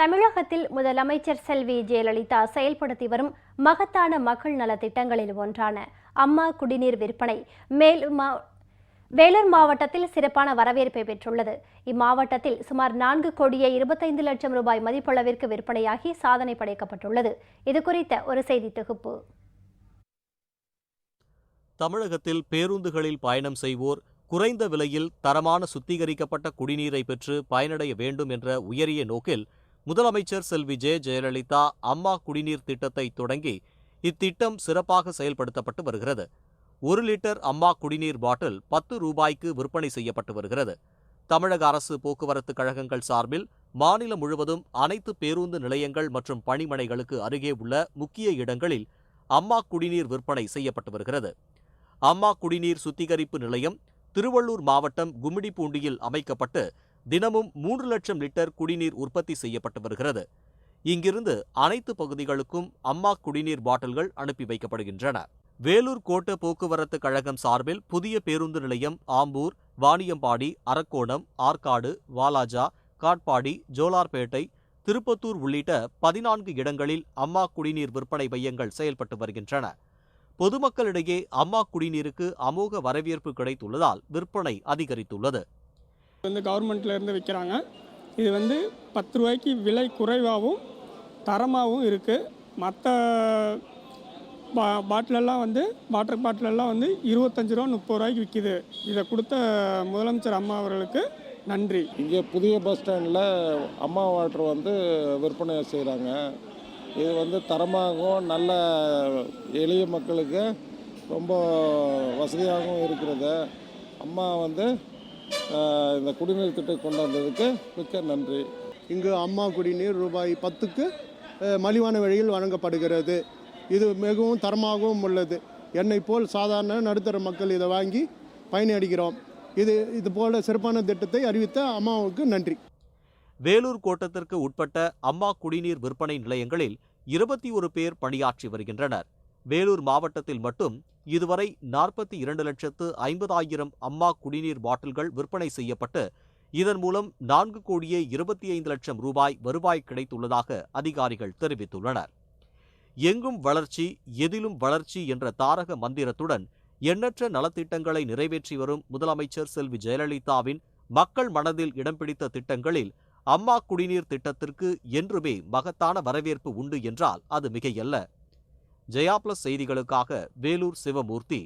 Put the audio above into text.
தமிழகத்தில் முதலமைச்சர் செல்வி ஜெயலலிதா செயல்படுத்தி வரும் மகத்தான மக்கள் நல திட்டங்களில் ஒன்றான அம்மா குடிநீர் விற்பனை வேலூர் மாவட்டத்தில் சிறப்பான வரவேற்பை பெற்றுள்ளது. இம்மாவட்டத்தில் சுமார் 4,25,00,000 ரூபாய் மதிப்பளவிற்கு விற்பனையாகி சாதனை படைக்கப்பட்டுள்ளது. இதுகுறித்த ஒரு செய்தி தொகுப்பு. தமிழகத்தில் பேருந்துகளில் பயணம் செய்வோர் குறைந்த விலையில் தரமான சுத்திகரிக்கப்பட்ட குடிநீரை பெற்று பயனடைய வேண்டும் என்ற உயரிய நோக்கில் முதலமைச்சர் செல்வி ஜெயலலிதா அம்மா குடிநீர் திட்டத்தை தொடங்கி இத்திட்டம் சிறப்பாக செயல்படுத்தப்பட்டு வருகிறது. 1 லிட்டர் அம்மா குடிநீர் பாட்டில் 10 ரூபாய்க்கு விற்பனை செய்யப்பட்டு வருகிறது. தமிழக அரசு போக்குவரத்து கழகங்கள் சார்பில் மாநிலம் முழுவதும் அனைத்து பேருந்து நிலையங்கள் மற்றும் பணிமனைகளுக்கு அருகே உள்ள முக்கிய இடங்களில் அம்மா குடிநீர் விற்பனை செய்யப்பட்டு வருகிறது. அம்மா குடிநீர் சுத்திகரிப்பு நிலையம் திருவள்ளூர் மாவட்டம் கும்மிடிப்பூண்டியில் அமைக்கப்பட்டு தினமும் 3 லட்சம் லிட்டர் குடிநீர் உற்பத்தி செய்யப்பட்டு வருகிறது. இங்கிருந்து அனைத்து பகுதிகளுக்கும் அம்மா குடிநீர் பாட்டில்கள் அனுப்பி வைக்கப்படுகின்றன. வேலூர் கோட்ட போக்குவரத்து கழகம் சார்பில் புதிய பேருந்து நிலையம் ஆம்பூர், வாணியம்பாடி, அரக்கோணம், ஆற்காடு, வாலாஜா, காட்பாடி, ஜோலார்பேட்டை, திருப்பத்தூர் உள்ளிட்ட 14 இடங்களில் அம்மா குடிநீர் விற்பனை மையங்கள் செயல்பட்டு வருகின்றன. பொதுமக்களிடையே அம்மா குடிநீருக்கு அமோக வரவேற்பு கிடைத்துள்ளதால் விற்பனை அதிகரித்துள்ளது. கவர்மெண்ட்ல இருந்து விற்கிறாங்க. இது 10 ரூபாய்க்கு விலை குறைவாகவும் தரமாகவும் இருக்குது. மற்ற பாட்டிலெல்லாம் வாட்டர் பாட்டிலெல்லாம் 25 ரூபா 30 ரூபாய்க்கு விற்கிது. இதை கொடுத்த முதலமைச்சர் அம்மா அவர்களுக்கு நன்றி. இங்கே புதிய பஸ் ஸ்டாண்டில் அம்மா வாட்டர் விற்பனை செய்கிறாங்க. இது தரமாகவும் நல்ல எளிய மக்களுக்கு ரொம்ப வசதியாகவும் இருக்கிறது. அம்மா இந்த குடிநீர் திட்டம் கொண்டு வந்ததுக்கு மிக்க நன்றி. இங்கு அம்மா குடிநீர் ரூபாய் 10க்கு மலிவான விலையில் வழங்கப்படுகிறது. இது மிகவும் தரமாகவும் உள்ளது. என்னை போல் சாதாரண நடுத்தர மக்கள் இதை வாங்கி பயனடைகிறோம். இது போல சிறப்பான திட்டத்தை அறிவித்த அம்மாவுக்கு நன்றி. வேலூர் கோட்டத்திற்கு உட்பட்ட அம்மா குடிநீர் விற்பனை நிலையங்களில் 21 பேர் பணியாற்றி வருகின்றனர். வேலூர் மாவட்டத்தில் மட்டும் இதுவரை 42,50,000 அம்மா குடிநீர் பாட்டில்கள் விற்பனை செய்யப்பட்டு இதன் மூலம் 4,25,00,000 ரூபாய் வருவாய் கிடைத்துள்ளதாக அதிகாரிகள் தெரிவித்துள்ளனர். எங்கும் வளர்ச்சி, எதிலும் வளர்ச்சி என்ற தாரக மந்திரத்துடன் எண்ணற்ற நலத்திட்டங்களை நிறைவேற்றி வரும் முதலமைச்சர் செல்வி ஜெயலலிதாவின் மக்கள் மனதில் இடம் பிடித்த திட்டங்களில் அம்மா குடிநீர் திட்டத்திற்கு என்றுமே மகத்தான வரவேற்பு உண்டு என்றால் அது மிகையல்ல. ஜெயா பிளஸ் செய்திகளுக்காக வேலூர் சிவமூர்த்தி.